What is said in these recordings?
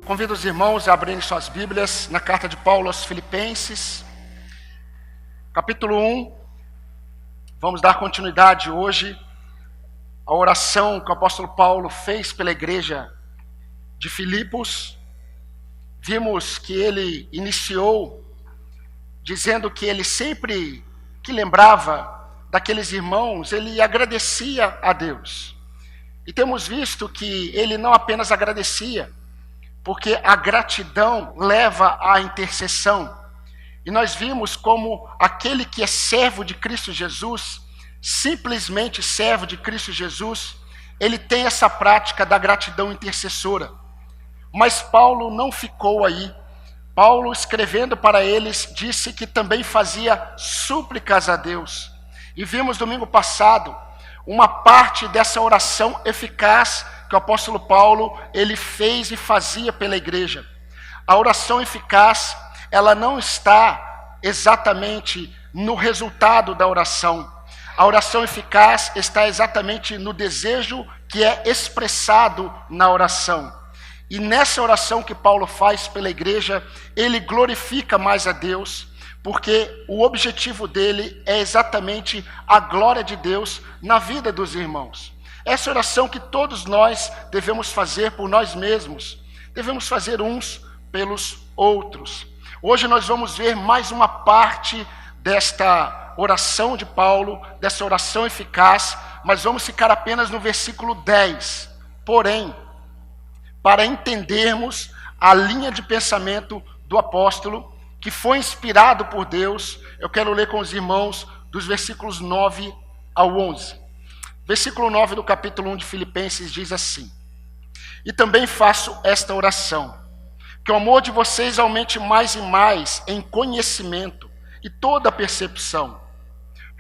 Convido os irmãos a abrirem suas Bíblias na carta de Paulo aos Filipenses, capítulo 1. Vamos dar continuidade hoje à oração que o apóstolo Paulo fez pela igreja de Filipos. Vimos que ele iniciou dizendo que ele sempre que lembrava daqueles irmãos, ele agradecia a Deus. E temos visto que ele não apenas agradecia, porque a gratidão leva à intercessão. E nós vimos como aquele que é servo de Cristo Jesus, simplesmente servo de Cristo Jesus, ele tem essa prática da gratidão intercessora. Mas Paulo não ficou aí. Paulo, escrevendo para eles, disse que também fazia súplicas a Deus. E vimos domingo passado uma parte dessa oração eficaz que o apóstolo Paulo, ele fez e fazia pela igreja. A oração eficaz, ela não está exatamente no resultado da oração. A oração eficaz está exatamente no desejo que é expressado na oração. E nessa oração que Paulo faz pela igreja, ele glorifica mais a Deus, porque o objetivo dele é exatamente a glória de Deus na vida dos irmãos. Essa oração que todos nós devemos fazer por nós mesmos, devemos fazer uns pelos outros. Hoje nós vamos ver mais uma parte desta oração de Paulo, dessa oração eficaz, mas vamos ficar apenas no versículo 10. Porém, para entendermos a linha de pensamento do apóstolo, que foi inspirado por Deus, eu quero ler com os irmãos dos versículos 9 ao 11. Versículo 9 do capítulo 1 de Filipenses diz assim: E também faço esta oração, que o amor de vocês aumente mais e mais em conhecimento e toda percepção,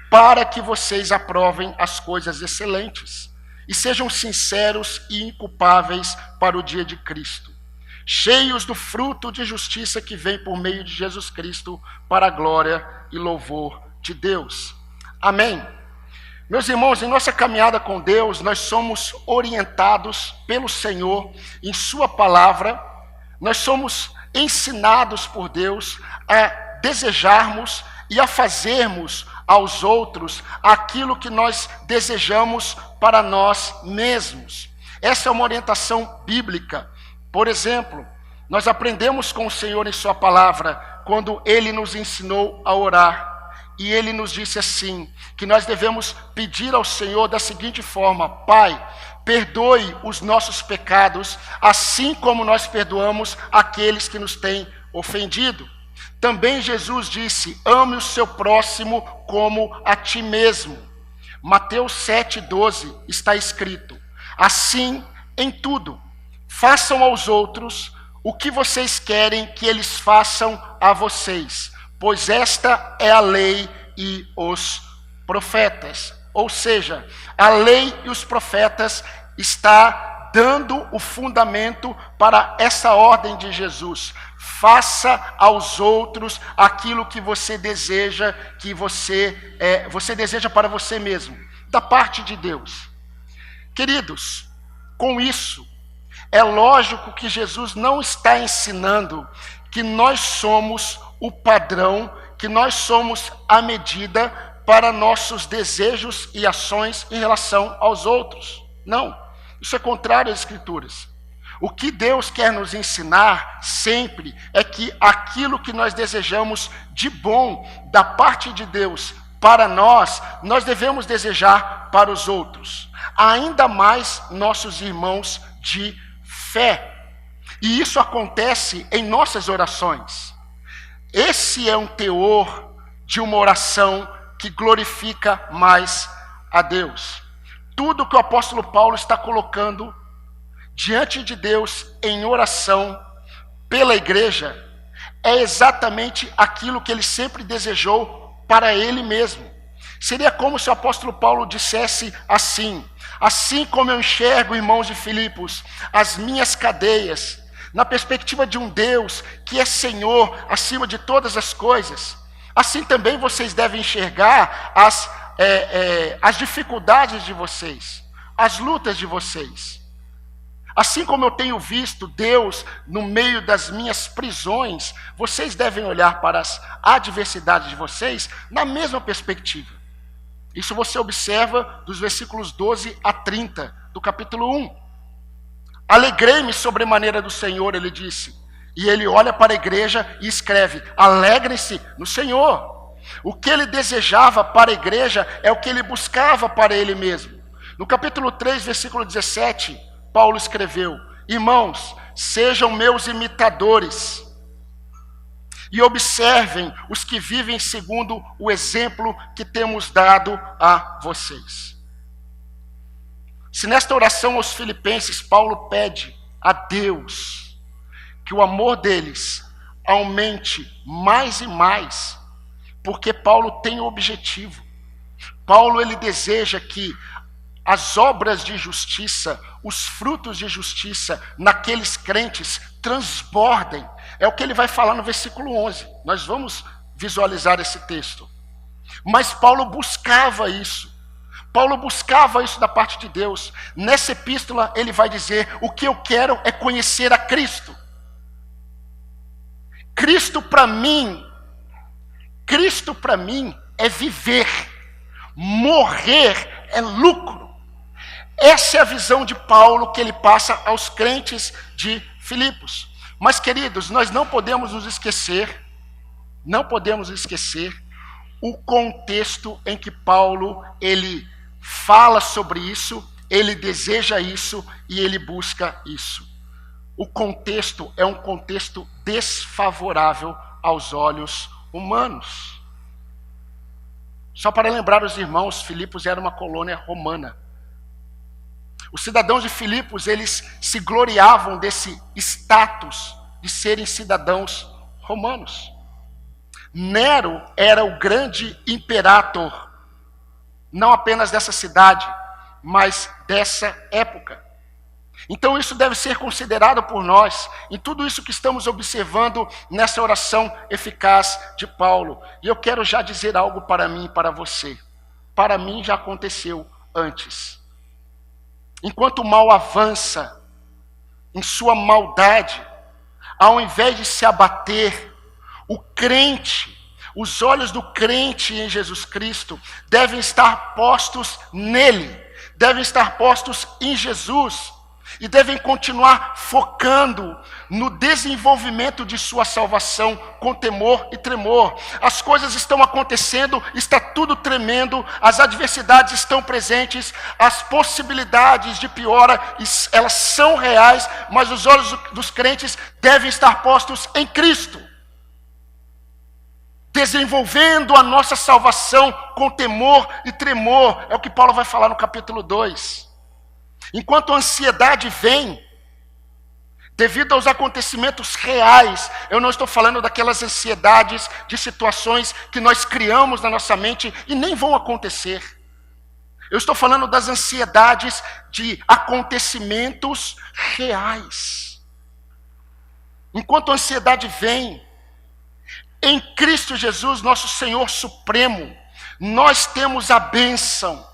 para que vocês aprovem as coisas excelentes e sejam sinceros e inculpáveis para o dia de Cristo, cheios do fruto de justiça que vem por meio de Jesus Cristo, para a glória e louvor de Deus. Amém. Meus irmãos, em nossa caminhada com Deus, nós somos orientados pelo Senhor em sua palavra, nós somos ensinados por Deus a desejarmos e a fazermos aos outros aquilo que nós desejamos para nós mesmos. Essa é uma orientação bíblica. Por exemplo, nós aprendemos com o Senhor em sua palavra, quando Ele nos ensinou a orar. E Ele nos disse assim, que nós devemos pedir ao Senhor da seguinte forma: Pai, perdoe os nossos pecados, assim como nós perdoamos aqueles que nos têm ofendido. Também Jesus disse: ame o seu próximo como a ti mesmo. Mateus 7,12 está escrito: assim, em tudo, façam aos outros o que vocês querem que eles façam a vocês, pois esta é a lei e os profetas. Ou seja, a lei e os profetas está dando o fundamento para essa ordem de Jesus. Faça aos outros aquilo que você deseja, que você deseja para você mesmo, da parte de Deus. Queridos, com isso, é lógico que Jesus não está ensinando que nós somos o padrão, que nós somos a medida para nossos desejos e ações em relação aos outros. Não, isso é contrário às Escrituras. O que Deus quer nos ensinar sempre é que aquilo que nós desejamos de bom da parte de Deus para nós, nós devemos desejar para os outros, ainda mais nossos irmãos de fé. E isso acontece em nossas orações. Esse é um teor de uma oração que glorifica mais a Deus. Tudo que o apóstolo Paulo está colocando diante de Deus em oração pela igreja é exatamente aquilo que ele sempre desejou para ele mesmo. Seria como se o apóstolo Paulo dissesse assim: assim como eu enxergo, irmãos de Filipos, as minhas cadeias, na perspectiva de um Deus que é Senhor acima de todas as coisas, assim também vocês devem enxergar as dificuldades de vocês, as lutas de vocês. Assim como eu tenho visto Deus no meio das minhas prisões, vocês devem olhar para as adversidades de vocês na mesma perspectiva. Isso você observa dos versículos 12 a 30 do capítulo 1. Alegrei-me sobremaneira do Senhor, ele disse. E ele olha para a igreja e escreve: alegrem-se no Senhor. O que ele desejava para a igreja é o que ele buscava para ele mesmo. No capítulo 3, versículo 17, Paulo escreveu: irmãos, sejam meus imitadores e observem os que vivem segundo o exemplo que temos dado a vocês. Se nesta oração aos Filipenses, Paulo pede a Deus que o amor deles aumente mais e mais, porque Paulo tem um objetivo. Paulo, ele deseja que as obras de justiça, os frutos de justiça naqueles crentes transbordem. É o que ele vai falar no versículo 11. Nós vamos visualizar esse texto. Mas Paulo buscava isso. Paulo buscava isso da parte de Deus. Nessa epístola ele vai dizer: o que eu quero é conhecer a Cristo. Cristo para mim é viver. Morrer é lucro. Essa é a visão de Paulo que ele passa aos crentes de Filipos. Mas, queridos, nós não podemos esquecer o contexto em que Paulo, ele fala sobre isso, ele deseja isso e ele busca isso. O contexto é um contexto desfavorável aos olhos humanos. Só para lembrar os irmãos, Filipos era uma colônia romana. Os cidadãos de Filipos, eles se gloriavam desse status de serem cidadãos romanos. Nero era o grande imperator, não apenas dessa cidade, mas dessa época. Então isso deve ser considerado por nós, em tudo isso que estamos observando nessa oração eficaz de Paulo. E eu quero já dizer algo para mim e para você. Para mim já aconteceu antes. Enquanto o mal avança em sua maldade, ao invés de se abater, o crente, os olhos do crente em Jesus Cristo devem estar postos nele, devem estar postos em Jesus e devem continuar focando no desenvolvimento de sua salvação com temor e tremor. As coisas estão acontecendo, está tudo tremendo, as adversidades estão presentes, as possibilidades de piora, elas são reais, mas os olhos dos crentes devem estar postos em Cristo, desenvolvendo a nossa salvação com temor e tremor. É o que Paulo vai falar no capítulo 2. Enquanto a ansiedade vem, devido aos acontecimentos reais, eu não estou falando daquelas ansiedades de situações que nós criamos na nossa mente e nem vão acontecer. Eu estou falando das ansiedades de acontecimentos reais. Enquanto a ansiedade vem, em Cristo Jesus, nosso Senhor Supremo, nós temos a bênção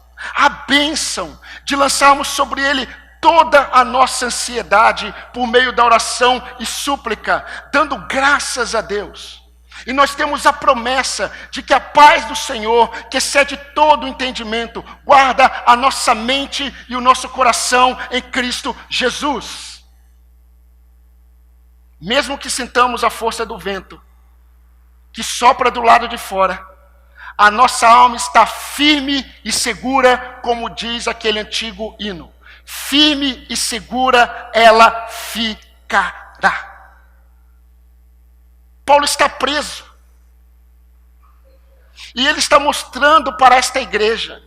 de lançarmos sobre Ele toda a nossa ansiedade por meio da oração e súplica, dando graças a Deus. E nós temos a promessa de que a paz do Senhor, que excede todo o entendimento, guarda a nossa mente e o nosso coração em Cristo Jesus. Mesmo que sintamos a força do vento que sopra do lado de fora, a nossa alma está firme e segura, como diz aquele antigo hino. Firme e segura ela ficará. Paulo está preso. E ele está mostrando para esta igreja,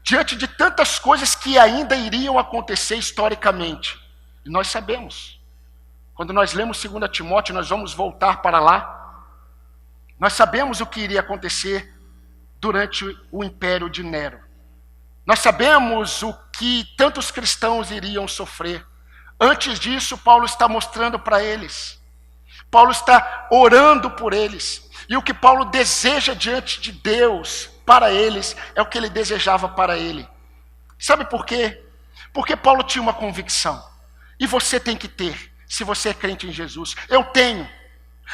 diante de tantas coisas que ainda iriam acontecer historicamente. E nós sabemos. Quando nós lemos 2 Timóteo, nós vamos voltar para lá. Nós sabemos o que iria acontecer durante o império de Nero. Nós sabemos o que tantos cristãos iriam sofrer. Antes disso, Paulo está mostrando para eles. Paulo está orando por eles. E o que Paulo deseja diante de Deus para eles é o que ele desejava para ele. Sabe por quê? Porque Paulo tinha uma convicção. E você tem que ter, se você é crente em Jesus. Eu tenho.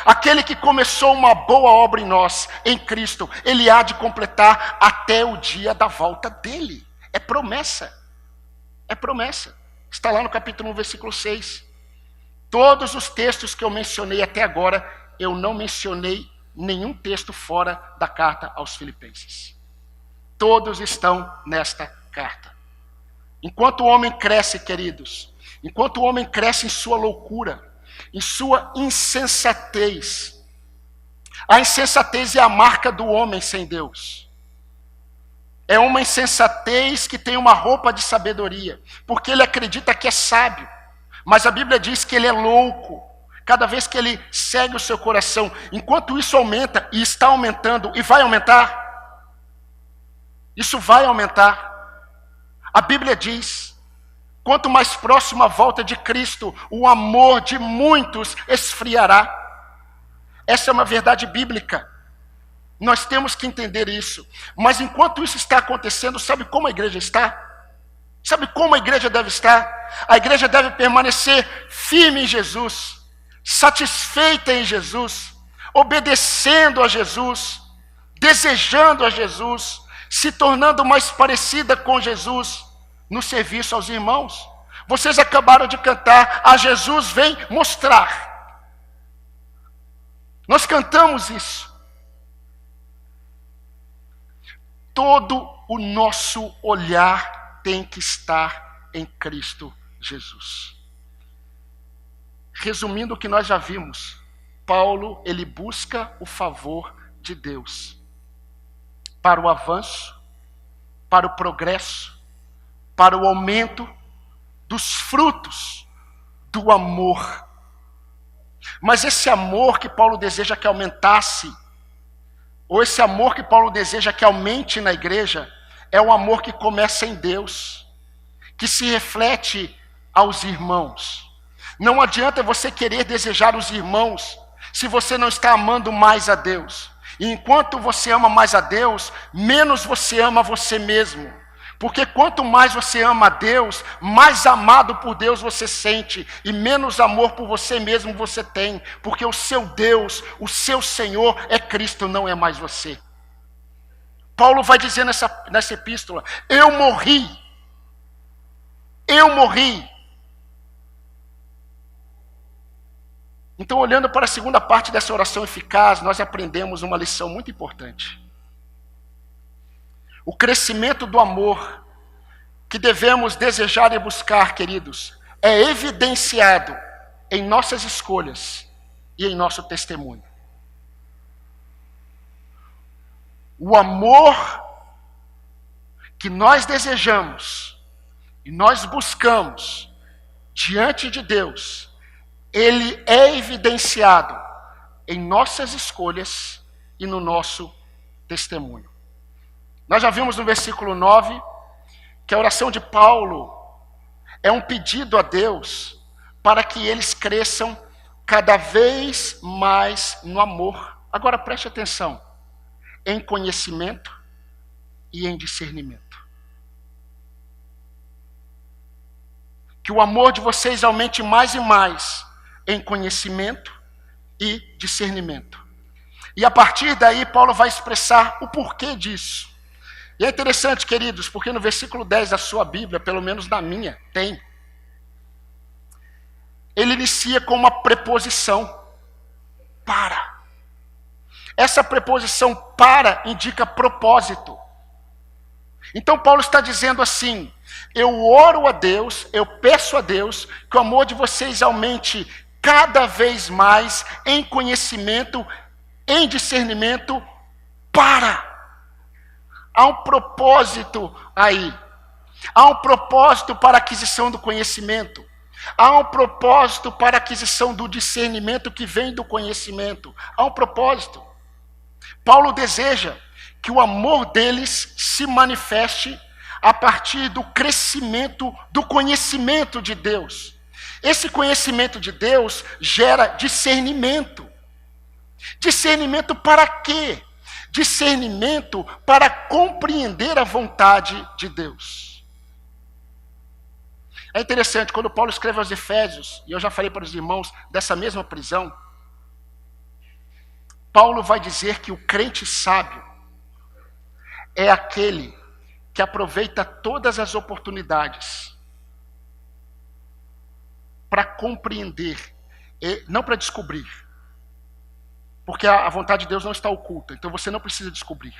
Aquele que começou uma boa obra em nós, em Cristo, ele há de completar até o dia da volta dele. É promessa. É promessa. Está lá no capítulo 1, versículo 6. Todos os textos que eu mencionei até agora, eu não mencionei nenhum texto fora da carta aos Filipenses. Todos estão nesta carta. Enquanto o homem cresce, queridos, enquanto o homem cresce em sua loucura, em sua insensatez, a insensatez é a marca do homem sem Deus. É uma insensatez que tem uma roupa de sabedoria, porque ele acredita que é sábio, mas a Bíblia diz que ele é louco, cada vez que ele segue o seu coração. Enquanto isso aumenta, e está aumentando, e vai aumentar, isso vai aumentar. A Bíblia diz, quanto mais próximo à volta de Cristo, o amor de muitos esfriará. Essa é uma verdade bíblica. Nós temos que entender isso. Mas enquanto isso está acontecendo, sabe como a igreja está? Sabe como a igreja deve estar? A igreja deve permanecer firme em Jesus, satisfeita em Jesus, obedecendo a Jesus, desejando a Jesus, se tornando mais parecida com Jesus no serviço aos irmãos. Vocês acabaram de cantar, a Jesus vem mostrar. Nós cantamos isso. Todo o nosso olhar tem que estar em Cristo Jesus. Resumindo o que nós já vimos, Paulo, ele busca o favor de Deus para o avanço, para o progresso, para o aumento dos frutos do amor. Mas esse amor que Paulo deseja que aumentasse, ou esse amor que Paulo deseja que aumente na igreja, é um amor que começa em Deus, que se reflete aos irmãos. Não adianta você querer desejar os irmãos se você não está amando mais a Deus. E enquanto você ama mais a Deus, menos você ama você mesmo. Porque quanto mais você ama a Deus, mais amado por Deus você sente, e menos amor por você mesmo você tem, porque o seu Deus, o seu Senhor é Cristo, não é mais você. Paulo vai dizer nessa epístola, eu morri. Então, olhando para a segunda parte dessa oração eficaz, nós aprendemos uma lição muito importante. O crescimento do amor que devemos desejar e buscar, queridos, é evidenciado em nossas escolhas e em nosso testemunho. O amor que nós desejamos e nós buscamos diante de Deus, ele é evidenciado em nossas escolhas e no nosso testemunho. Nós já vimos no versículo 9 que a oração de Paulo é um pedido a Deus para que eles cresçam cada vez mais no amor. Agora preste atenção, em conhecimento e em discernimento. Que o amor de vocês aumente mais e mais em conhecimento e discernimento. E a partir daí Paulo vai expressar o porquê disso. E é interessante, queridos, porque no versículo 10 da sua Bíblia, pelo menos na minha, tem. Ele inicia com uma preposição, para. Essa preposição para indica propósito. Então Paulo está dizendo assim, eu oro a Deus, eu peço a Deus que o amor de vocês aumente cada vez mais em conhecimento, em discernimento, para. Há um propósito aí. Há um propósito para a aquisição do conhecimento. Há um propósito para a aquisição do discernimento que vem do conhecimento. Há um propósito. Paulo deseja que o amor deles se manifeste a partir do crescimento do conhecimento de Deus. Esse conhecimento de Deus gera discernimento. Discernimento para quê? Discernimento para compreender a vontade de Deus. É interessante, quando Paulo escreve aos Efésios, e eu já falei para os irmãos dessa mesma prisão, Paulo vai dizer que o crente sábio é aquele que aproveita todas as oportunidades para compreender, não para descobrir. Porque a vontade de Deus não está oculta, então você não precisa descobrir.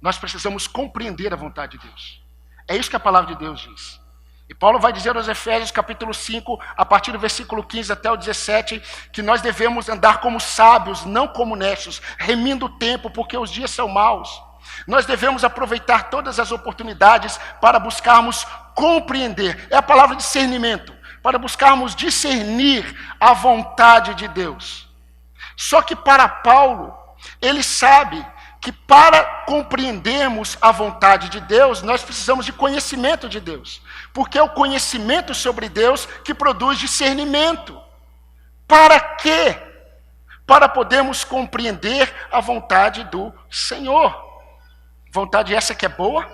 Nós precisamos compreender a vontade de Deus. É isso que a palavra de Deus diz. E Paulo vai dizer aos Efésios, capítulo 5, a partir do versículo 15 até o 17, que nós devemos andar como sábios, não como necios, remindo o tempo, porque os dias são maus. Nós devemos aproveitar todas as oportunidades para buscarmos compreender. É a palavra discernimento. Para buscarmos discernir a vontade de Deus. Só que para Paulo, ele sabe que para compreendermos a vontade de Deus, nós precisamos de conhecimento de Deus. Porque é o conhecimento sobre Deus que produz discernimento. Para quê? Para podermos compreender a vontade do Senhor. Vontade essa que é boa,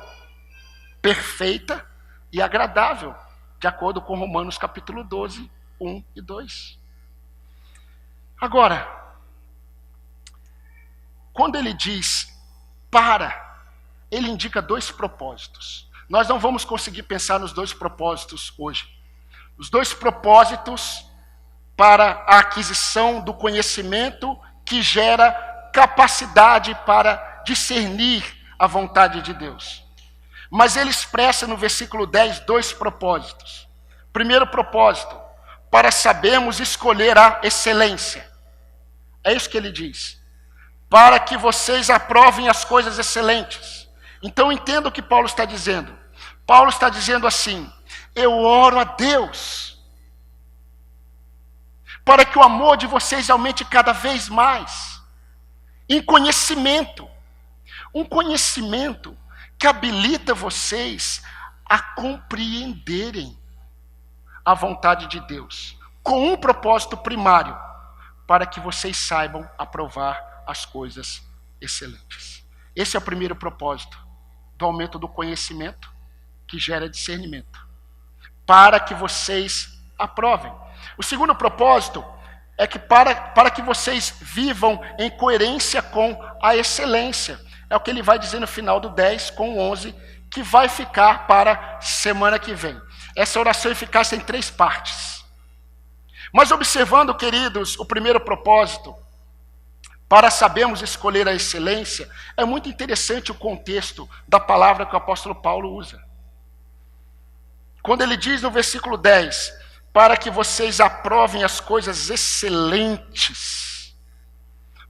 perfeita e agradável, de acordo com Romanos capítulo 12, 1 e 2. Agora, quando ele diz para, ele indica dois propósitos. Nós não vamos conseguir pensar nos dois propósitos hoje. Os dois propósitos para a aquisição do conhecimento que gera capacidade para discernir a vontade de Deus. Mas ele expressa no versículo 10 dois propósitos. Primeiro propósito, para sabermos escolher a excelência. É isso que ele diz. Para que vocês aprovem as coisas excelentes. Então entenda o que Paulo está dizendo. Paulo está dizendo assim: eu oro a Deus para que o amor de vocês aumente cada vez mais em conhecimento. Um conhecimento que habilita vocês a compreenderem a vontade de Deus, com um propósito primário, para que vocês saibam aprovar as coisas excelentes. Esse é o primeiro propósito do aumento do conhecimento, que gera discernimento, para que vocês aprovem. O segundo propósito é que para que vocês vivam em coerência com a excelência. É o que ele vai dizer no final do 10 com o 11, que vai ficar para semana que vem. Essa oração eficaz tem 3 partes. Mas observando, queridos, o primeiro propósito, para sabermos escolher a excelência, é muito interessante o contexto da palavra que o apóstolo Paulo usa. Quando ele diz no versículo 10, para que vocês aprovem as coisas excelentes.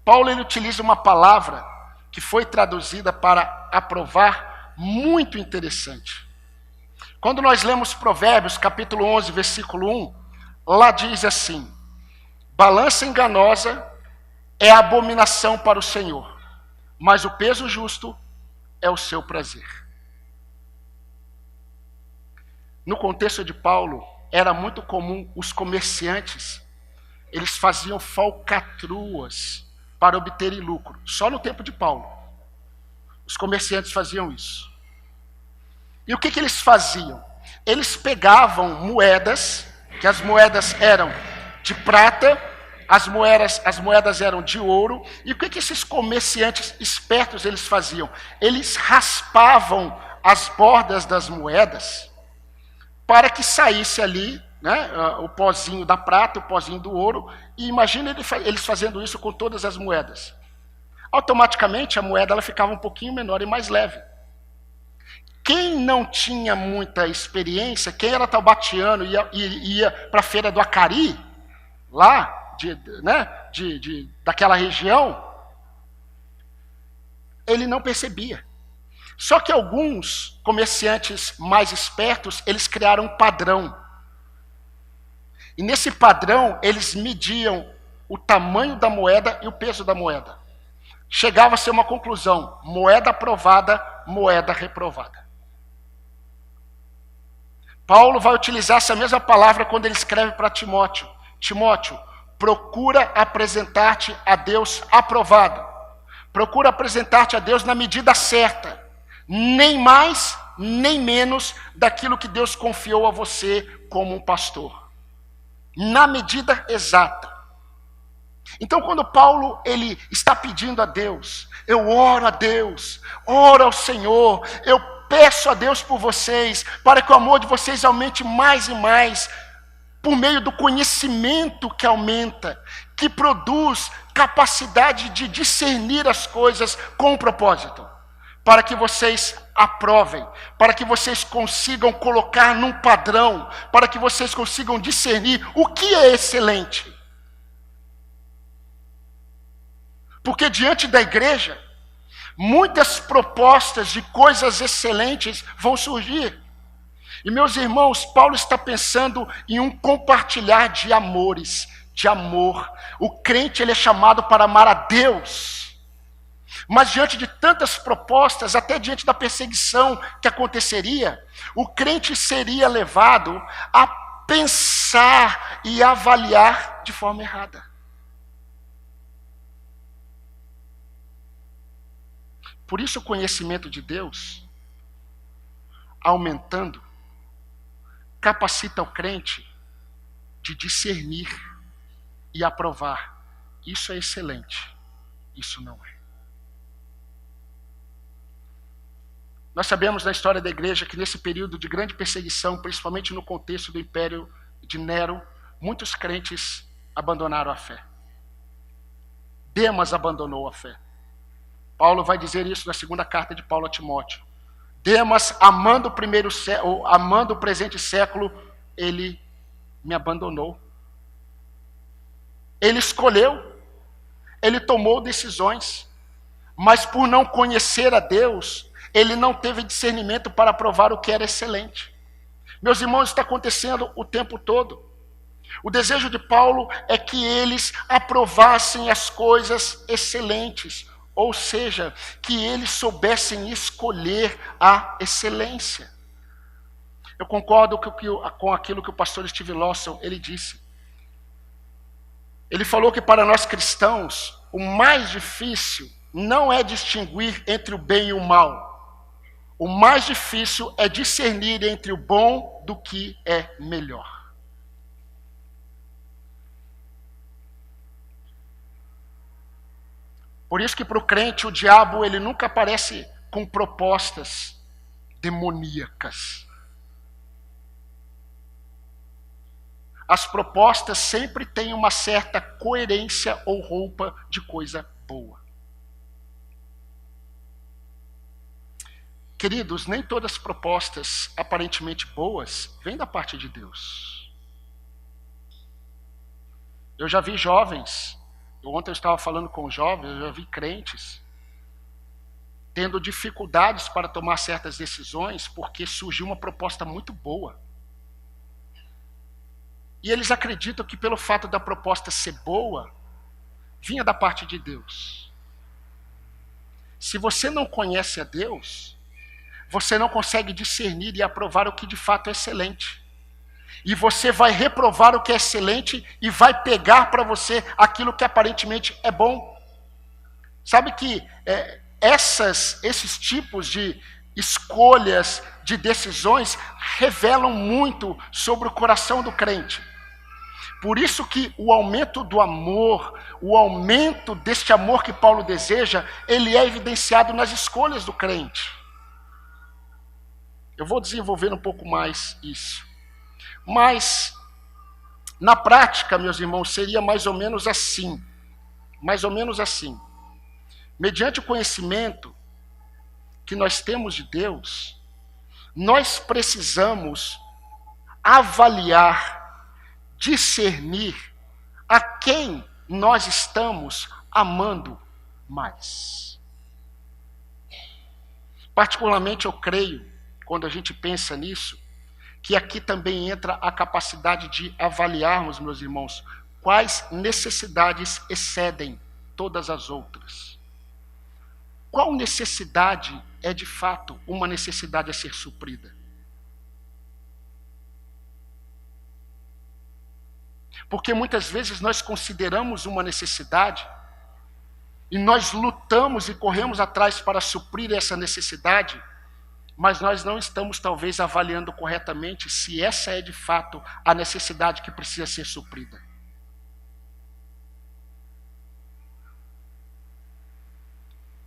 Paulo ele utiliza uma palavra que foi traduzida para aprovar, muito interessante. Quando nós lemos Provérbios, capítulo 11, versículo 1, lá diz assim: balança enganosa é abominação para o Senhor, mas o peso justo é o seu prazer. No contexto de Paulo, era muito comum os comerciantes, eles faziam falcatruas para obterem lucro. Só no tempo de Paulo, os comerciantes faziam isso. E o que eles faziam? Eles pegavam moedas, que as moedas eram de prata, as moedas eram de ouro. E o que esses comerciantes espertos eles faziam? Eles raspavam as bordas das moedas para que saísse ali, né, o pozinho da prata, o pozinho do ouro. E imagina eles fazendo isso com todas as moedas. Automaticamente a moeda ela ficava um pouquinho menor e mais leve. Quem não tinha muita experiência, quem era taubatiano e ia para a feira do Acari, lá, daquela região, ele não percebia. Só que alguns comerciantes mais espertos, eles criaram um padrão. E nesse padrão, eles mediam o tamanho da moeda e o peso da moeda. Chegava a ser uma conclusão: moeda aprovada, moeda reprovada. Paulo vai utilizar essa mesma palavra quando ele escreve para Timóteo. Timóteo, procura apresentar-te a Deus aprovado. Procura apresentar-te a Deus na medida certa. Nem mais, nem menos daquilo que Deus confiou a você como um pastor. Na medida exata. Então, quando Paulo ele está pedindo a Deus, eu oro a Deus, oro ao Senhor, eu peço a Deus por vocês, para que o amor de vocês aumente mais e mais, por meio do conhecimento que aumenta, que produz capacidade de discernir as coisas com propósito, para que vocês aprovem, para que vocês consigam colocar num padrão, para que vocês consigam discernir o que é excelente. Porque diante da igreja, muitas propostas de coisas excelentes vão surgir. E meus irmãos, Paulo está pensando em um compartilhar de amores, de amor. O crente ele é chamado para amar a Deus. Mas diante de tantas propostas, até diante da perseguição que aconteceria, o crente seria levado a pensar e avaliar de forma errada. Por isso o conhecimento de Deus, aumentando, capacita o crente de discernir e aprovar. Isso é excelente, isso não é. Nós sabemos na história da igreja que nesse período de grande perseguição, principalmente no contexto do império de Nero, muitos crentes abandonaram a fé. Demas abandonou a fé. Paulo vai dizer isso na segunda carta de Paulo a Timóteo. Demas, amando o presente século, ele me abandonou. Ele escolheu, ele tomou decisões, mas por não conhecer a Deus, ele não teve discernimento para provar o que era excelente. Meus irmãos, isso está acontecendo o tempo todo. O desejo de Paulo é que eles aprovassem as coisas excelentes, ou seja, que eles soubessem escolher a excelência. Eu concordo com aquilo que o pastor Steve Lawson ele disse. Ele falou que para nós cristãos, o mais difícil não é distinguir entre o bem e o mal. O mais difícil é discernir entre o bom do que é melhor. Por isso que para o crente o diabo ele nunca aparece com propostas demoníacas. As propostas sempre têm uma certa coerência ou roupa de coisa boa. Queridos, nem todas as propostas aparentemente boas vêm da parte de Deus. Eu já vi jovens, ontem eu estava falando com jovens, eu já vi crentes tendo dificuldades para tomar certas decisões porque surgiu uma proposta muito boa. E eles acreditam que pelo fato da proposta ser boa, vinha da parte de Deus. Se você não conhece a Deus, você não consegue discernir e aprovar o que de fato é excelente. E você vai reprovar o que é excelente e vai pegar para você aquilo que aparentemente é bom. Sabe que esses tipos de escolhas, de decisões, revelam muito sobre o coração do crente. Por isso que o aumento do amor, o aumento deste amor que Paulo deseja, ele é evidenciado nas escolhas do crente. Eu vou desenvolver um pouco mais isso. Mas, na prática, meus irmãos, seria mais ou menos assim. Mais ou menos assim. Mediante o conhecimento que nós temos de Deus, nós precisamos avaliar, discernir a quem nós estamos amando mais. Particularmente eu creio, quando a gente pensa nisso, que aqui também entra a capacidade de avaliarmos, meus irmãos, quais necessidades excedem todas as outras. Qual necessidade é de fato uma necessidade a ser suprida? Porque muitas vezes nós consideramos uma necessidade e nós lutamos e corremos atrás para suprir essa necessidade, mas nós não estamos talvez avaliando corretamente se essa é de fato a necessidade que precisa ser suprida.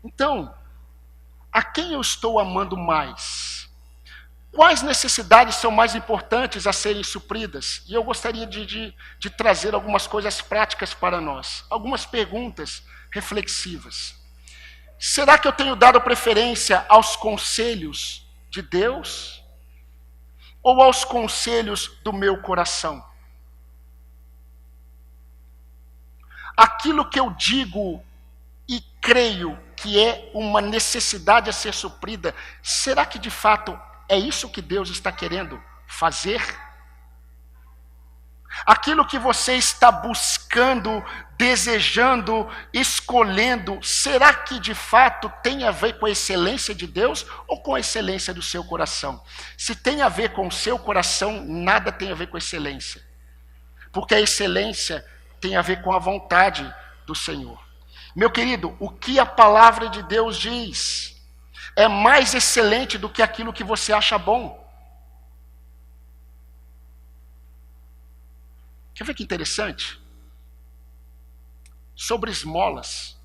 Então, a quem eu estou amando mais? Quais necessidades são mais importantes a serem supridas? E eu gostaria de trazer algumas coisas práticas para nós, algumas perguntas reflexivas. Será que eu tenho dado preferência aos conselhos de Deus ou aos conselhos do meu coração? Aquilo que eu digo e creio que é uma necessidade a ser suprida, será que de fato é isso que Deus está querendo fazer? Aquilo que você está buscando, desejando, escolhendo, será que de fato tem a ver com a excelência de Deus ou com a excelência do seu coração? Se tem a ver com o seu coração, nada tem a ver com a excelência. Porque a excelência tem a ver com a vontade do Senhor. Meu querido, o que a palavra de Deus diz é mais excelente do que aquilo que você acha bom. Quer ver que interessante? Sobre esmolas.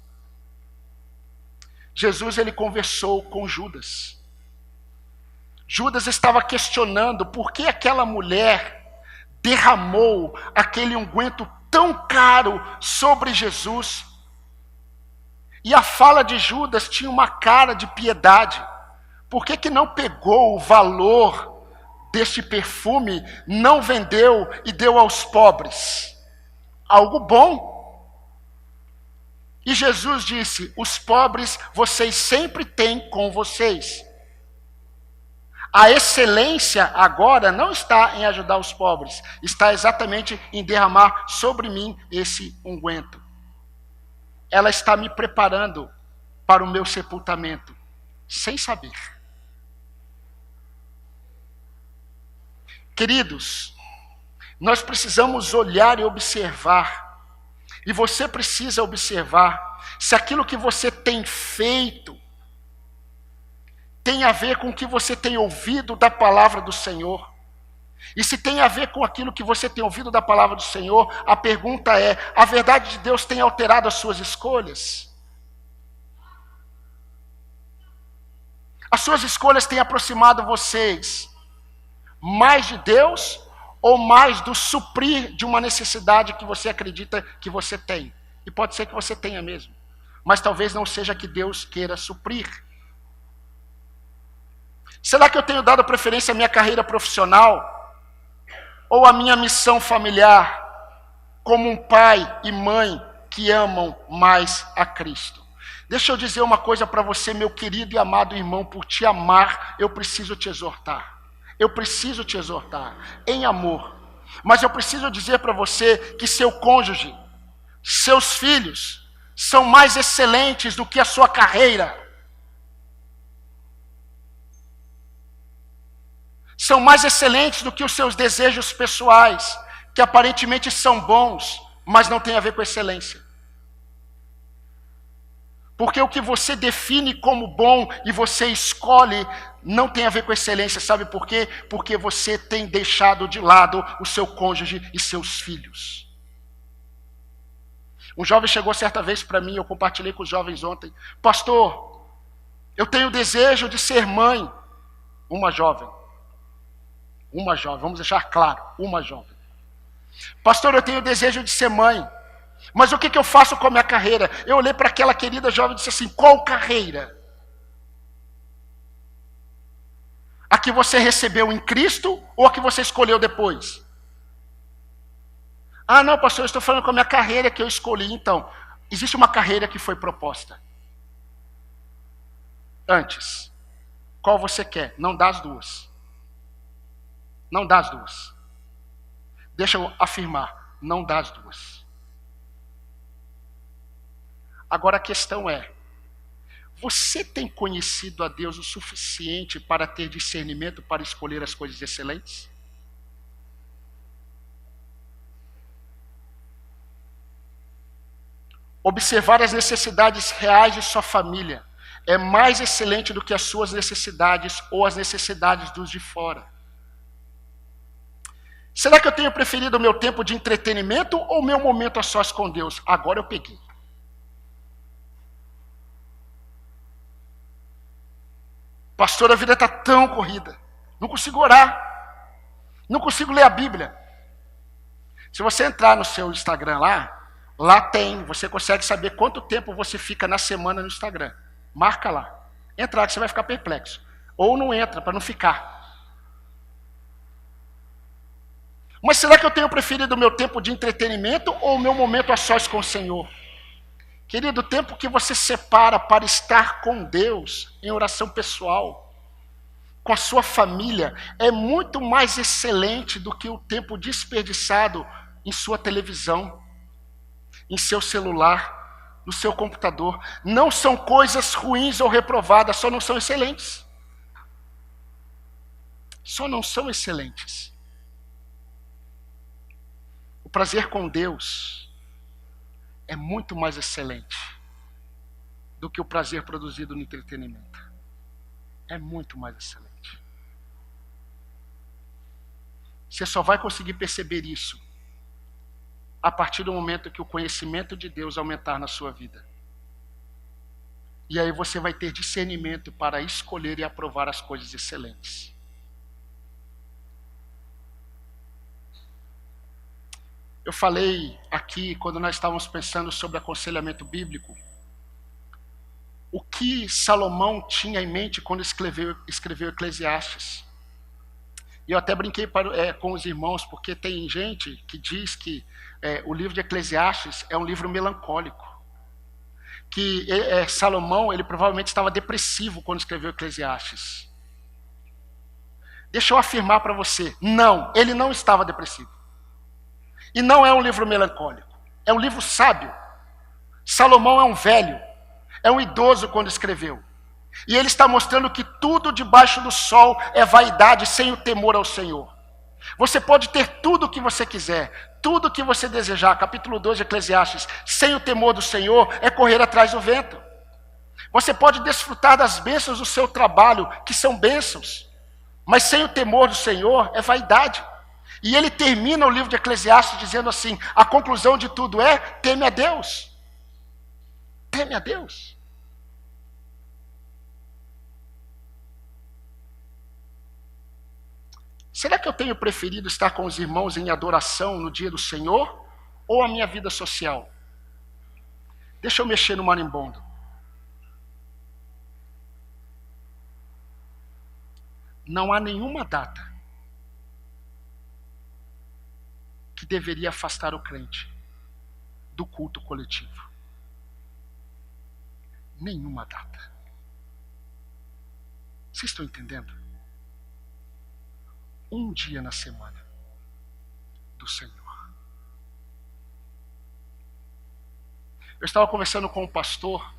Jesus ele conversou com Judas. Judas estava questionando por que aquela mulher derramou aquele unguento tão caro sobre Jesus. E a fala de Judas tinha uma cara de piedade. Por que não pegou o valor deste perfume, não vendeu e deu aos pobres? Algo bom. E Jesus disse: os pobres vocês sempre têm com vocês. A excelência agora não está em ajudar os pobres, está exatamente em derramar sobre mim esse unguento. Ela está me preparando para o meu sepultamento, sem saber. Queridos, nós precisamos olhar e observar, e você precisa observar se aquilo que você tem feito tem a ver com o que você tem ouvido da palavra do Senhor. E se tem a ver com aquilo que você tem ouvido da palavra do Senhor, a pergunta é: a verdade de Deus tem alterado as suas escolhas? As suas escolhas têm aproximado vocês mais de Deus ou mais do suprir de uma necessidade que você acredita que você tem? E pode ser que você tenha mesmo, mas talvez não seja que Deus queira suprir. Será que eu tenho dado preferência à minha carreira profissional ou à minha missão familiar, como um pai e mãe que amam mais a Cristo? Deixa eu dizer uma coisa para você, meu querido e amado irmão: por te amar, eu preciso te exortar. Eu preciso te exortar em amor. Mas eu preciso dizer para você que seu cônjuge, seus filhos, são mais excelentes do que a sua carreira. São mais excelentes do que os seus desejos pessoais, que aparentemente são bons, mas não têm a ver com excelência. Porque o que você define como bom e você escolhe não tem a ver com excelência. Sabe por quê? Porque você tem deixado de lado o seu cônjuge e seus filhos. Um jovem chegou certa vez para mim, eu compartilhei com os jovens ontem: pastor, eu tenho desejo de ser mãe. Uma jovem, vamos deixar claro, uma jovem. Pastor, eu tenho desejo de ser mãe, mas o que eu faço com a minha carreira? Eu olhei para aquela querida jovem e disse assim: qual carreira? A que você recebeu em Cristo ou a que você escolheu depois? Ah, não, pastor, eu estou falando com a minha carreira que eu escolhi. Então, existe uma carreira que foi proposta antes. Qual você quer? Não dá as duas. Não dá as duas. Deixa eu afirmar, não dá as duas. Agora a questão é: você tem conhecido a Deus o suficiente para ter discernimento para escolher as coisas excelentes? Observar as necessidades reais de sua família é mais excelente do que as suas necessidades ou as necessidades dos de fora. Será que eu tenho preferido o meu tempo de entretenimento ou o meu momento a sós com Deus? Agora eu peguei. Pastor, a vida está tão corrida. Não consigo orar. Não consigo ler a Bíblia. Se você entrar no seu Instagram lá tem, você consegue saber quanto tempo você fica na semana no Instagram. Marca lá. Entra lá que você vai ficar perplexo. Ou não entra, para não ficar. Mas será que eu tenho preferido o meu tempo de entretenimento ou o meu momento a sós com o Senhor? Querido, o tempo que você separa para estar com Deus, em oração pessoal, com a sua família, é muito mais excelente do que o tempo desperdiçado em sua televisão, em seu celular, no seu computador. Não são coisas ruins ou reprovadas, só não são excelentes. Só não são excelentes. O prazer com Deus é muito mais excelente do que o prazer produzido no entretenimento. É muito mais excelente. Você só vai conseguir perceber isso a partir do momento que o conhecimento de Deus aumentar na sua vida. E aí você vai ter discernimento para escolher e aprovar as coisas excelentes. Eu falei aqui, quando nós estávamos pensando sobre aconselhamento bíblico, o que Salomão tinha em mente quando escreveu Eclesiastes. E eu até brinquei com os irmãos, porque tem gente que diz que o livro de Eclesiastes é um livro melancólico. Que Salomão, ele provavelmente estava depressivo quando escreveu Eclesiastes. Deixa eu afirmar para você, não, ele não estava depressivo. E não é um livro melancólico, é um livro sábio. Salomão é um velho, é um idoso quando escreveu. E ele está mostrando que tudo debaixo do sol é vaidade sem o temor ao Senhor. Você pode ter tudo o que você quiser, tudo o que você desejar. Capítulo 2 de Eclesiastes, sem o temor do Senhor é correr atrás do vento. Você pode desfrutar das bênçãos do seu trabalho, que são bênçãos. Mas sem o temor do Senhor é vaidade. E ele termina o livro de Eclesiastes dizendo assim, a conclusão de tudo é, teme a Deus. Teme a Deus. Será que eu tenho preferido estar com os irmãos em adoração no dia do Senhor? Ou a minha vida social? Deixa eu mexer no marimbondo. Não há nenhuma data que deveria afastar o crente do culto coletivo. Nenhuma data. Vocês estão entendendo? Um dia na semana do Senhor. Eu estava conversando com um pastor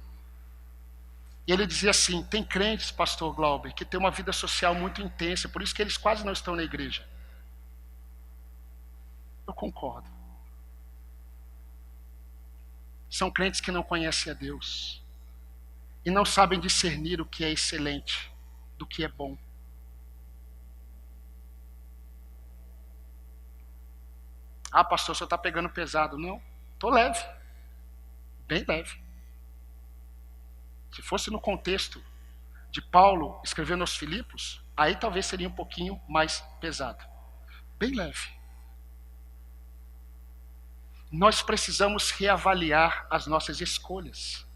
e ele dizia assim, tem crentes, pastor Glauber, que tem uma vida social muito intensa, por isso que eles quase não estão na igreja. Eu concordo. São crentes que não conhecem a Deus e não sabem discernir o que é excelente do que é bom. Ah, pastor, o senhor está pegando pesado. Não, estou leve. Bem leve. Se fosse no contexto de Paulo escrevendo aos Filipos, aí talvez seria um pouquinho mais pesado. Bem leve. Nós precisamos reavaliar as nossas escolhas.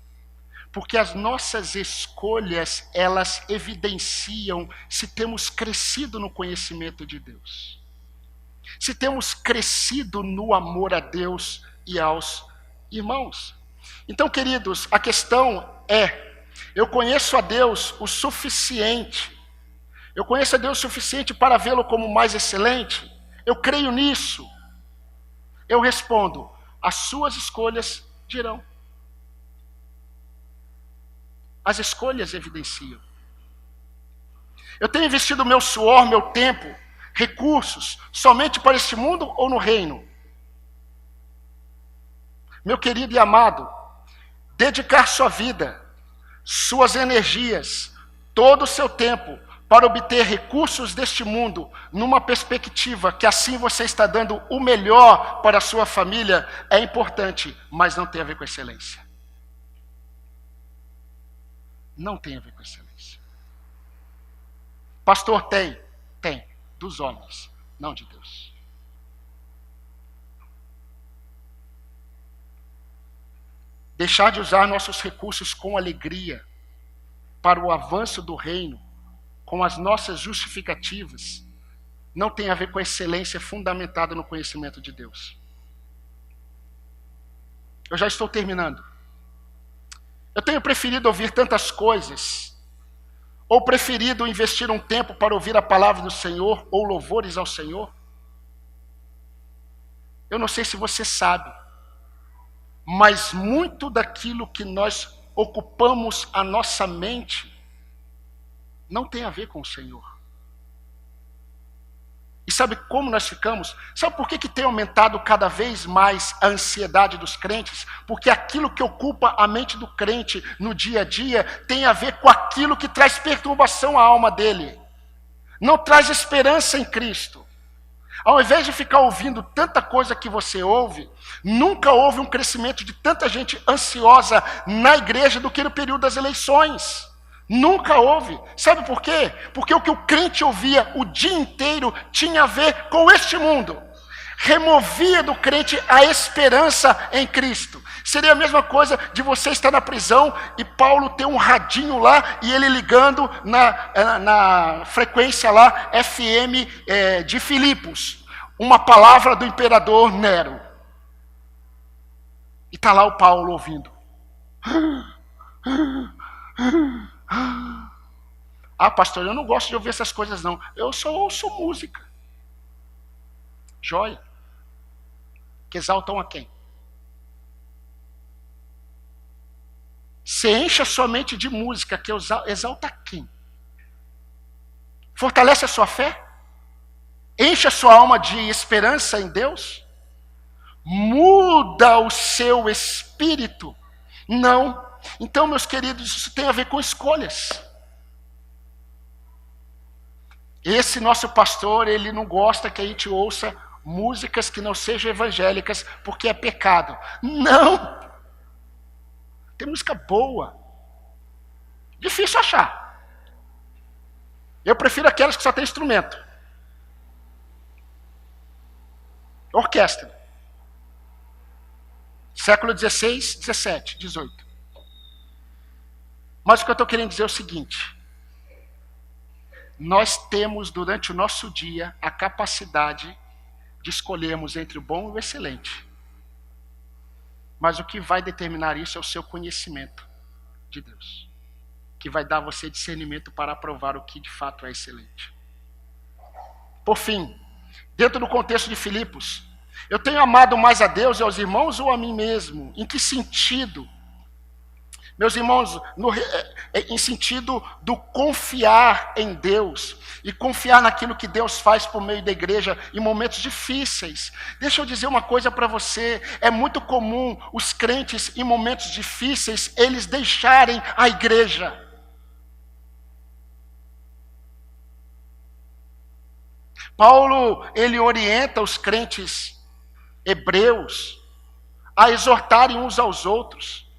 Porque as nossas escolhas, elas evidenciam se temos crescido no conhecimento de Deus. Se temos crescido no amor a Deus e aos irmãos. Então, queridos, a questão é, eu conheço a Deus o suficiente. Eu conheço a Deus o suficiente para vê-lo como mais excelente? Eu creio nisso. Eu respondo, as suas escolhas dirão. As escolhas evidenciam. Eu tenho investido meu suor, meu tempo, recursos, somente para este mundo ou no reino? Meu querido e amado, dedicar sua vida suas energias, todo o seu tempo, para obter recursos deste mundo, numa perspectiva que assim você está dando o melhor para a sua família, é importante, mas não tem a ver com excelência. Não tem a ver com excelência. Pastor, tem, dos homens, não de Deus. Deixar de usar nossos recursos com alegria para o avanço do reino, com as nossas justificativas, não tem a ver com a excelência fundamentada no conhecimento de Deus. Eu já estou terminando. Eu tenho preferido ouvir tantas coisas, ou preferido investir um tempo para ouvir a palavra do Senhor, ou louvores ao Senhor. Eu não sei se você sabe, mas muito daquilo que nós ocupamos a nossa mente não tem a ver com o Senhor. E sabe como nós ficamos? Sabe por que tem aumentado cada vez mais a ansiedade dos crentes? Porque aquilo que ocupa a mente do crente no dia a dia tem a ver com aquilo que traz perturbação à alma dele. Não traz esperança em Cristo. Ao invés de ficar ouvindo tanta coisa que você ouve, nunca houve um crescimento de tanta gente ansiosa na igreja do que no período das eleições. Nunca houve. Sabe por quê? Porque o que o crente ouvia o dia inteiro tinha a ver com este mundo. Removia do crente a esperança em Cristo. Seria a mesma coisa de você estar na prisão e Paulo ter um radinho lá e ele ligando na frequência lá FM de Filipos. Uma palavra do imperador Nero. E está lá o Paulo ouvindo. Ah, pastor, eu não gosto de ouvir essas coisas não. Eu só ouço música. Joia. Que exaltam a quem? Você enche a sua mente de música que exalta a quem? Fortalece a sua fé? Enche a sua alma de esperança em Deus? Muda o seu espírito? Não. Então, meus queridos, isso tem a ver com escolhas. Esse nosso pastor, ele não gosta que a gente ouça músicas que não sejam evangélicas, porque é pecado. Não! Tem música boa. Difícil achar. Eu prefiro aquelas que só tem instrumento. Orquestra. Século XVI, XVII, XVIII. Mas o que eu estou querendo dizer é o seguinte. Nós temos durante o nosso dia a capacidade de escolhermos entre o bom e o excelente. Mas o que vai determinar isso é o seu conhecimento de Deus. Que vai dar a você discernimento para aprovar o que de fato é excelente. Por fim, dentro do contexto de Filipos, eu tenho amado mais a Deus e aos irmãos ou a mim mesmo? Em que sentido? Meus irmãos, em sentido do confiar em Deus e confiar naquilo que Deus faz por meio da igreja em momentos difíceis. Deixa eu dizer uma coisa para você, é muito comum os crentes em momentos difíceis, eles deixarem a igreja. Paulo, ele orienta os crentes hebreus a exortarem uns aos outros.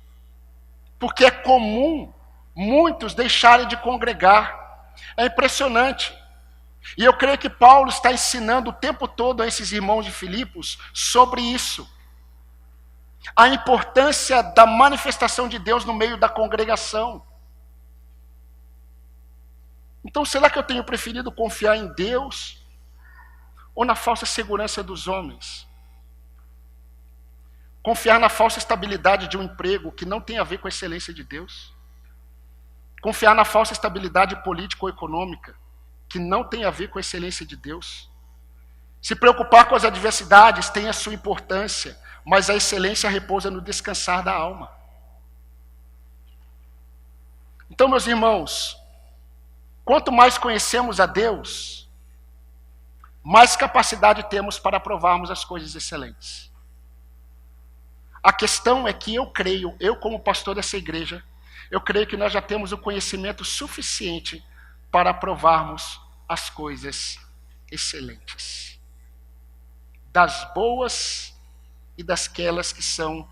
Porque é comum muitos deixarem de congregar. É impressionante. E eu creio que Paulo está ensinando o tempo todo a esses irmãos de Filipos sobre isso. A importância da manifestação de Deus no meio da congregação. Então, será que eu tenho preferido confiar em Deus ou na falsa segurança dos homens? Confiar na falsa estabilidade de um emprego que não tem a ver com a excelência de Deus. Confiar na falsa estabilidade política ou econômica que não tem a ver com a excelência de Deus. Se preocupar com as adversidades tem a sua importância, mas a excelência repousa no descansar da alma. Então, meus irmãos, quanto mais conhecemos a Deus, mais capacidade temos para aprovarmos as coisas excelentes. A questão é que eu creio, eu como pastor dessa igreja, eu creio que nós já temos o conhecimento suficiente para aprovarmos as coisas excelentes. Das boas e daquelas que são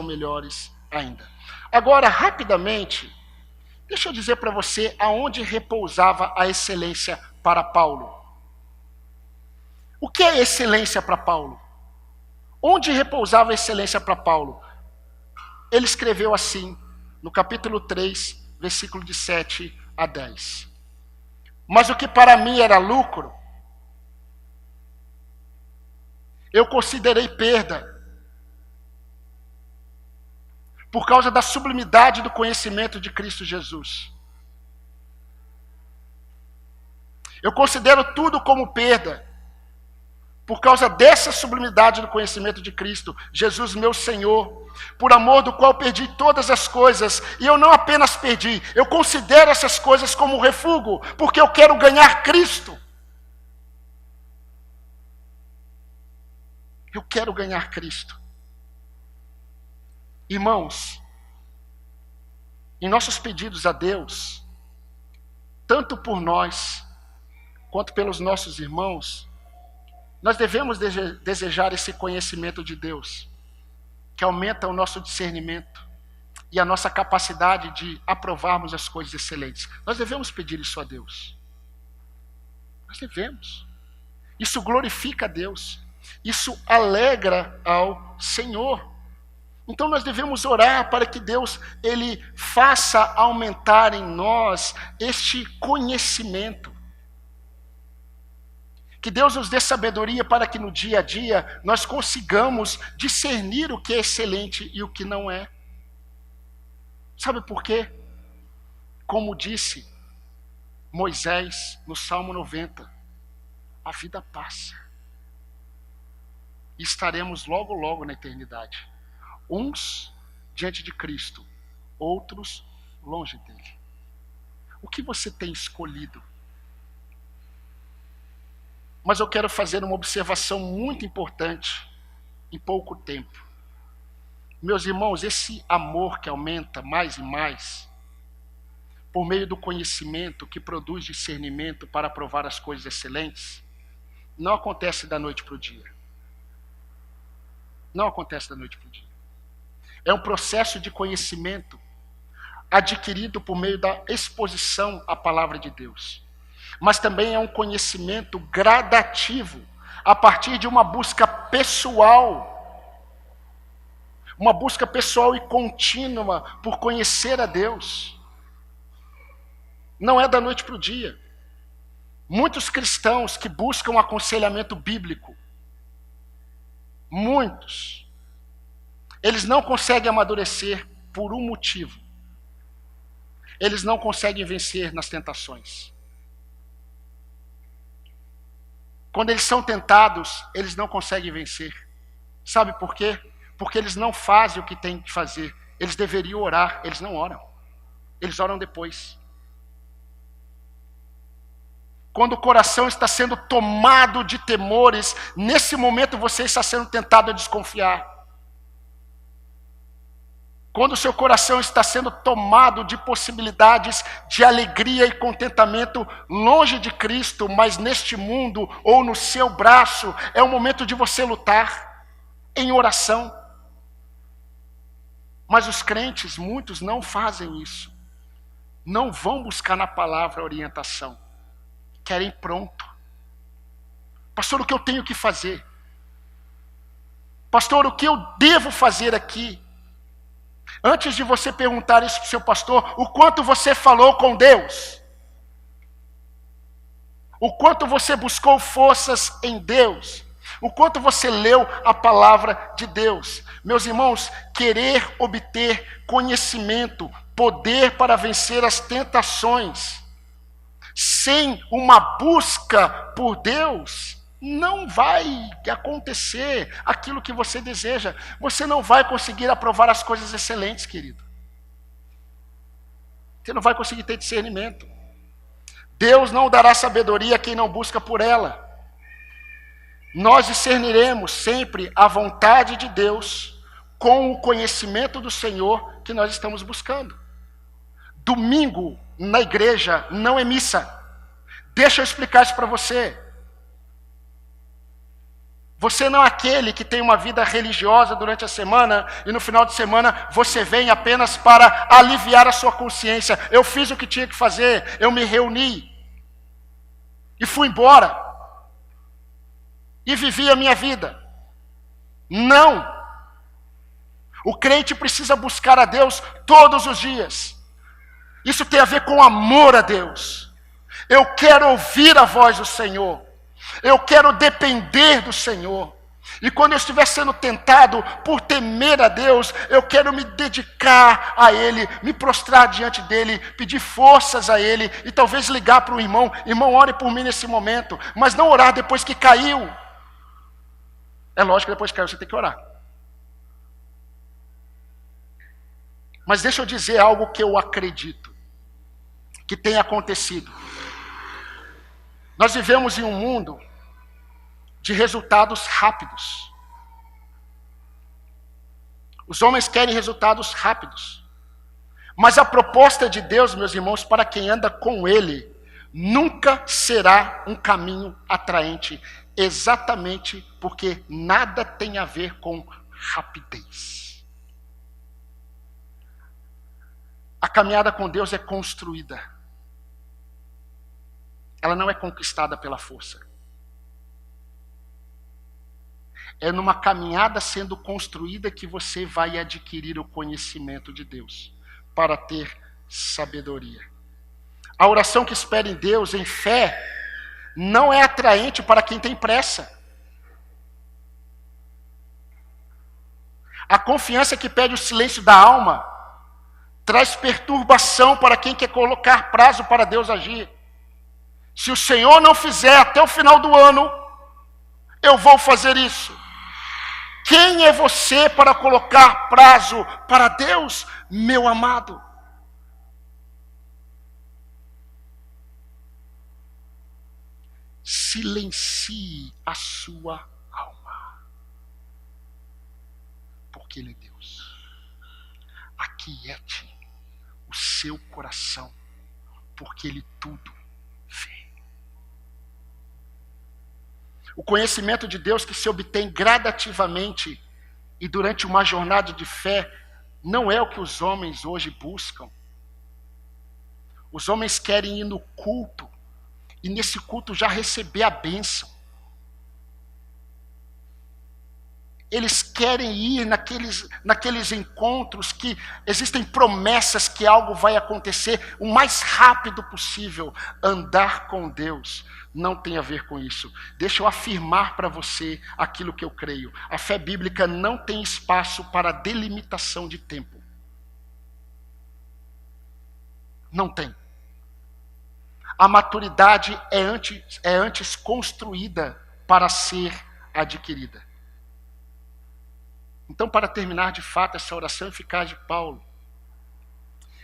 melhores ainda. Agora, rapidamente, deixa eu dizer para você aonde repousava a excelência para Paulo. O que é excelência para Paulo? Onde repousava a excelência para Paulo? Ele escreveu assim, no capítulo 3, versículo de 7 a 10. Mas o que para mim era lucro, eu considerei perda, por causa da sublimidade do conhecimento de Cristo Jesus. Eu considero tudo como perda, por causa dessa sublimidade do conhecimento de Cristo, Jesus meu Senhor, por amor do qual perdi todas as coisas, e eu não apenas perdi, eu considero essas coisas como refúgio, porque eu quero ganhar Cristo. Eu quero ganhar Cristo. Irmãos, em nossos pedidos a Deus, tanto por nós, quanto pelos nossos irmãos, nós devemos desejar esse conhecimento de Deus, que aumenta o nosso discernimento e a nossa capacidade de aprovarmos as coisas excelentes. Nós devemos pedir isso a Deus. Nós devemos. Isso glorifica a Deus. Isso alegra ao Senhor. Então nós devemos orar para que Deus ele faça aumentar em nós este conhecimento. Que Deus nos dê sabedoria para que no dia a dia nós consigamos discernir o que é excelente e o que não é. Sabe por quê? Como disse Moisés no Salmo 90, a vida passa. E estaremos logo, logo na eternidade. Uns diante de Cristo, outros longe dele. O que você tem escolhido? Mas eu quero fazer uma observação muito importante em pouco tempo. Meus irmãos, esse amor que aumenta mais e mais, por meio do conhecimento que produz discernimento para aprovar as coisas excelentes, não acontece da noite para o dia. Não acontece da noite para o dia. É um processo de conhecimento adquirido por meio da exposição à palavra de Deus. Mas também é um conhecimento gradativo, a partir de uma busca pessoal. Uma busca pessoal e contínua por conhecer a Deus. Não é da noite para o dia. Muitos cristãos que buscam aconselhamento bíblico, muitos, eles não conseguem amadurecer por um motivo. Eles não conseguem vencer nas tentações. Quando eles são tentados, eles não conseguem vencer. Sabe por quê? Porque eles não fazem o que têm que fazer. Eles deveriam orar, eles não oram. Eles oram depois. Quando o coração está sendo tomado de temores, nesse momento você está sendo tentado a desconfiar. Quando o seu coração está sendo tomado de possibilidades de alegria e contentamento longe de Cristo, mas neste mundo ou no seu braço, é o momento de você lutar em oração. Mas os crentes, muitos não fazem isso. Não vão buscar na palavra orientação. Querem pronto. Pastor, o que eu tenho que fazer? Pastor, o que eu devo fazer aqui? Antes de você perguntar isso para o seu pastor, o quanto você falou com Deus? O quanto você buscou forças em Deus? O quanto você leu a palavra de Deus? Meus irmãos, querer obter conhecimento, poder para vencer as tentações, sem uma busca por Deus, não vai acontecer aquilo que você deseja. Você não vai conseguir aprovar as coisas excelentes, querido. Você não vai conseguir ter discernimento. Deus não dará sabedoria a quem não busca por ela. Nós discerniremos sempre a vontade de Deus com o conhecimento do Senhor que nós estamos buscando. Domingo na igreja não é missa. Deixa eu explicar isso para você. Você não é aquele que tem uma vida religiosa durante a semana e no final de semana você vem apenas para aliviar a sua consciência. Eu fiz o que tinha que fazer, eu me reuni e fui embora e vivi a minha vida. Não! O crente precisa buscar a Deus todos os dias. Isso tem a ver com amor a Deus. Eu quero ouvir a voz do Senhor. Eu quero depender do Senhor. E quando eu estiver sendo tentado por temer a Deus, eu quero me dedicar a Ele, me prostrar diante dEle, pedir forças a Ele e talvez ligar para o irmão. Irmão, ore por mim nesse momento. Mas não orar depois que caiu. É lógico que depois que caiu você tem que orar. Mas deixa eu dizer algo que eu acredito que tem acontecido. Nós vivemos em um mundo de resultados rápidos. Os homens querem resultados rápidos. Mas a proposta de Deus, meus irmãos, para quem anda com Ele, nunca será um caminho atraente, exatamente porque nada tem a ver com rapidez. A caminhada com Deus é construída. Ela não é conquistada pela força. É numa caminhada sendo construída que você vai adquirir o conhecimento de Deus, para ter sabedoria. A oração que espera em Deus, em fé, não é atraente para quem tem pressa. A confiança que pede o silêncio da alma, traz perturbação para quem quer colocar prazo para Deus agir. Se o Senhor não fizer até o final do ano, eu vou fazer isso. Quem é você para colocar prazo para Deus, meu amado? Silencie a sua alma, porque Ele é Deus. Aquiete o seu coração, porque Ele tudo vê. O conhecimento de Deus que se obtém gradativamente e durante uma jornada de fé não é o que os homens hoje buscam. Os homens querem ir no culto e nesse culto já receber a bênção. Eles querem ir naqueles encontros que existem promessas que algo vai acontecer o mais rápido possível. Andar com Deus não tem a ver com isso. Deixa eu afirmar para você aquilo que eu creio. A fé bíblica não tem espaço para delimitação de tempo. Não tem. A maturidade é antes construída para ser adquirida. Então, para terminar de fato essa oração eficaz de Paulo,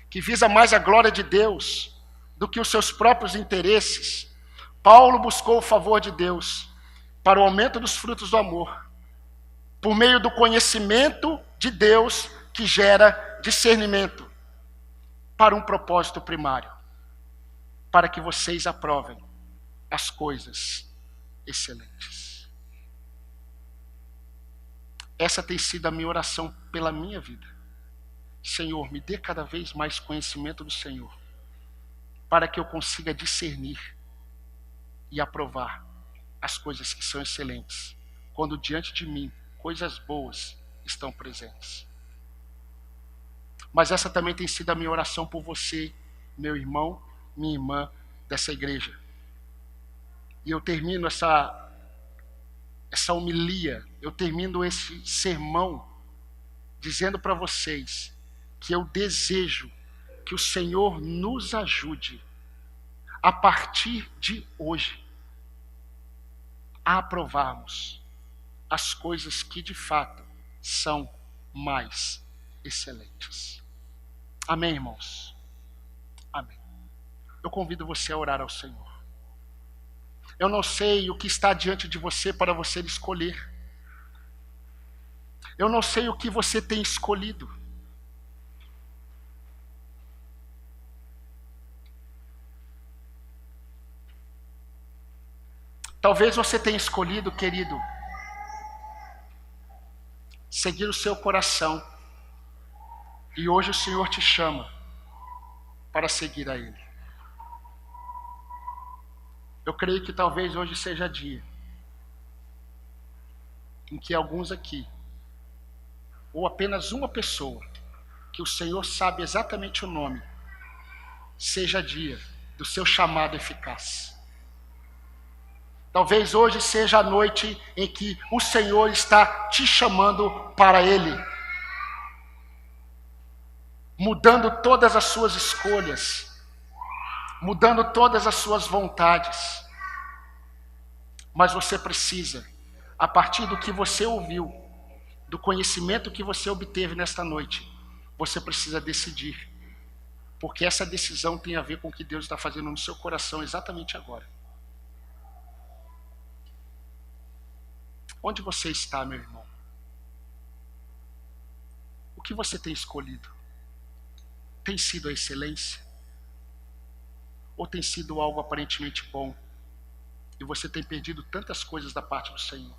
que visa mais a glória de Deus do que os seus próprios interesses, Paulo buscou o favor de Deus para o aumento dos frutos do amor, por meio do conhecimento de Deus que gera discernimento, para um propósito primário, para que vocês aprovem as coisas excelentes. Essa tem sido a minha oração pela minha vida. Senhor, me dê cada vez mais conhecimento do Senhor, para que eu consiga discernir e aprovar as coisas que são excelentes, quando diante de mim coisas boas estão presentes. Mas essa também tem sido a minha oração por você, meu irmão, minha irmã dessa igreja. E eu termino essa homilia, eu termino esse sermão dizendo para vocês que eu desejo que o Senhor nos ajude a partir de hoje a aprovarmos as coisas que de fato são mais excelentes. Amém, irmãos? Amém. Eu convido você a orar ao Senhor. Eu não sei o que está diante de você para você escolher. Eu não sei o que você tem escolhido. Talvez você tenha escolhido, querido, seguir o seu coração. E hoje o Senhor te chama para seguir a Ele. Eu creio que talvez hoje seja dia em que alguns aqui, ou apenas uma pessoa, que o Senhor sabe exatamente o nome, seja dia do seu chamado eficaz. Talvez hoje seja a noite em que o Senhor está te chamando para Ele, mudando todas as suas escolhas, mudando todas as suas vontades. Mas você precisa, a partir do que você ouviu, do conhecimento que você obteve nesta noite, você precisa decidir. Porque essa decisão tem a ver com o que Deus está fazendo no seu coração exatamente agora. Onde você está, meu irmão? O que você tem escolhido? Tem sido a excelência? Ou tem sido algo aparentemente bom? E você tem perdido tantas coisas da parte do Senhor?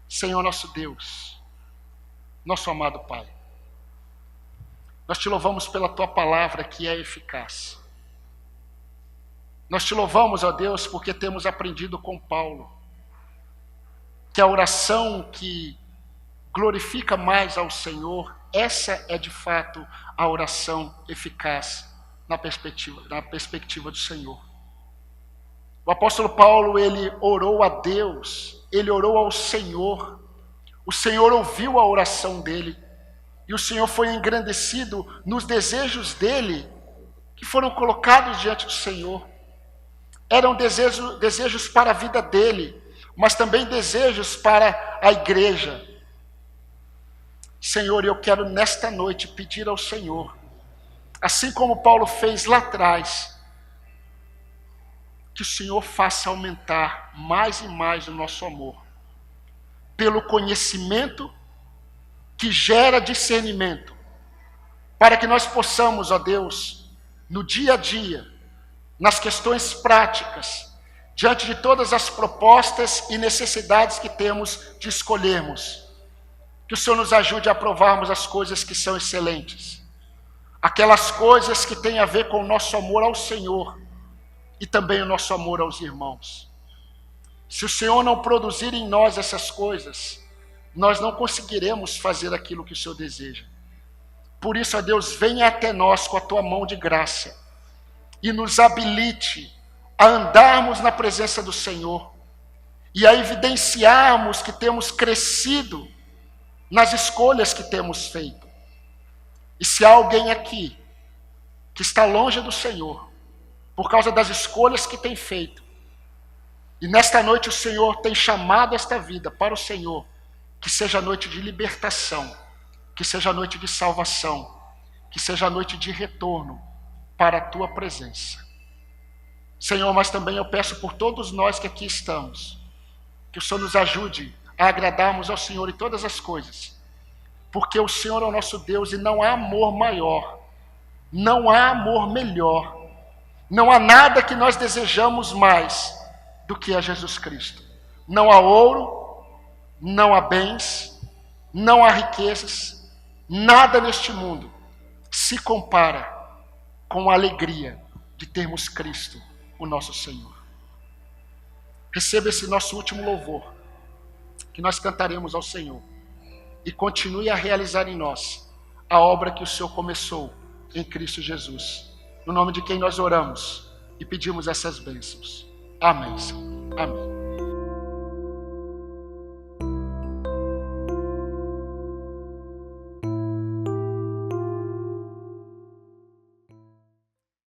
Senhor nosso Deus, nosso amado Pai, nós te louvamos pela Tua palavra que é eficaz. Nós te louvamos, ó Deus, porque temos aprendido com Paulo que a oração que glorifica mais ao Senhor, essa é de fato a oração eficaz na perspectiva do Senhor. O apóstolo Paulo, ele orou a Deus, ele orou ao Senhor, o Senhor ouviu a oração dele, e o Senhor foi engrandecido nos desejos dele, que foram colocados diante do Senhor. Eram desejos para a vida dele, mas também desejos para a igreja. Senhor, eu quero nesta noite pedir ao Senhor, assim como Paulo fez lá atrás, que o Senhor faça aumentar mais e mais o nosso amor, pelo conhecimento que gera discernimento, para que nós possamos, ó Deus, no dia a dia, nas questões práticas, diante de todas as propostas e necessidades que temos de escolhermos, que o Senhor nos ajude a aprovarmos as coisas que são excelentes, aquelas coisas que têm a ver com o nosso amor ao Senhor e também o nosso amor aos irmãos. Se o Senhor não produzir em nós essas coisas, nós não conseguiremos fazer aquilo que o Senhor deseja. Por isso, ó Deus, venha até nós com a Tua mão de graça e nos habilite a andarmos na presença do Senhor e a evidenciarmos que temos crescido nas escolhas que temos feito. E se há alguém aqui que está longe do Senhor, por causa das escolhas que tem feito, e nesta noite o Senhor tem chamado esta vida para o Senhor, que seja noite de libertação, que seja noite de salvação, que seja noite de retorno para a Tua presença. Senhor, mas também eu peço por todos nós que aqui estamos, que o Senhor nos ajude a agradarmos ao Senhor em todas as coisas, porque o Senhor é o nosso Deus e não há amor maior, não há amor melhor, não há nada que nós desejamos mais do que a Jesus Cristo. Não há ouro, não há bens, não há riquezas, nada neste mundo se compara com a alegria de termos Cristo, o nosso Senhor. Receba esse nosso último louvor, que nós cantaremos ao Senhor, e continue a realizar em nós a obra que o Senhor começou em Cristo Jesus. No nome de quem nós oramos e pedimos essas bênçãos. Amém, Senhor. Amém.